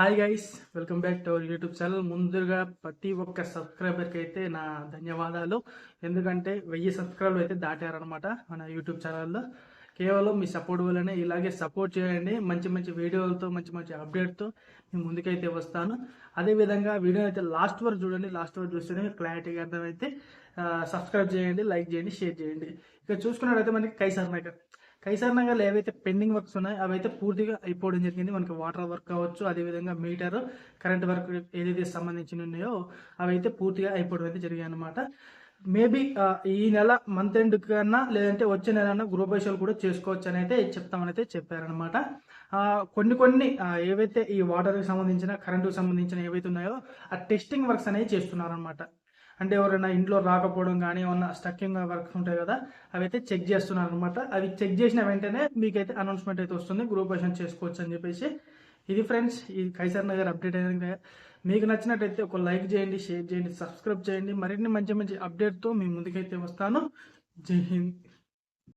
Hi guys, welcome back to our YouTube channel. ముందుగా ప్రతి ఒక్క సబ్స్క్రైబర్కి అయితే నా ధన్యవాదాలు. ఎందుకంటే 1000 సబ్స్క్రైబర్లు అయితే దాటారనమాట మన యూట్యూబ్ ఛానల్లో. కేవలం మీ సపోర్ట్ వల్లనే. ఇలాగే సపోర్ట్ చేయండి. మంచి మంచి వీడియోలతో, మంచి మంచి అప్డేట్తో మీ ముందుకైతే వస్తాను. అదేవిధంగా వీడియో అయితే లాస్ట్ వరకు చూడండి. లాస్ట్ వరకు చూస్తేనే క్లారిటీగా అర్థమైతే సబ్స్క్రైబ్ చేయండి, లైక్ చేయండి, షేర్ చేయండి. ఇక చూసుకున్నట్టయితే మనకి కైసర్ నగర్లో ఏవైతే పెండింగ్ వర్క్స్ ఉన్నాయో అవి అయితే పూర్తిగా అయిపోవడం జరిగింది. మనకి వాటర్ వర్క్ కావచ్చు, అదేవిధంగా మీటర్, కరెంట్ వర్క్ ఏదైతే సంబంధించి ఉన్నాయో అవి అయితే పూర్తిగా అయిపోవడం అయితే జరిగాయి అనమాట. మేబీ ఈ నెల మంత్ ఎండ్ కన్నా లేదంటే వచ్చే నెల గృహప్రవేశాలు కూడా చేసుకోవచ్చు అని అయితే చెప్తామని చెప్పారనమాట. కొన్ని ఏవైతే ఈ వాటర్కి సంబంధించిన, కరెంటుకి సంబంధించిన ఏవైతే ఉన్నాయో ఆ టెస్టింగ్ వర్క్స్ అనేవి చేస్తున్నారనమాట. అంటే ఎవరైనా ఇంట్లో రాకపోవడం కానీ ఏమన్నా స్టక్కింగ్ వర్క్స్ ఉంటాయి కదా, అవి అయితే చెక్ చేస్తున్నారు అనమాట. అవి చెక్ చేసిన వెంటనే మీకైతే అనౌన్స్మెంట్ అయితే వస్తుంది, గృహప్రవేశం చేసుకోవచ్చు అని చెప్పేసి. ఇది ఫ్రెండ్స్, ఈ కైసర్ నగర్ అప్డేట్ అనేది మీకు నచ్చినట్టయితే ఒక లైక్ చేయండి, షేర్ చేయండి, సబ్స్క్రైబ్ చేయండి. మరిన్ని మంచి మంచి అప్డేట్తో మీ ముందుకైతే వస్తాను. జై హింద్.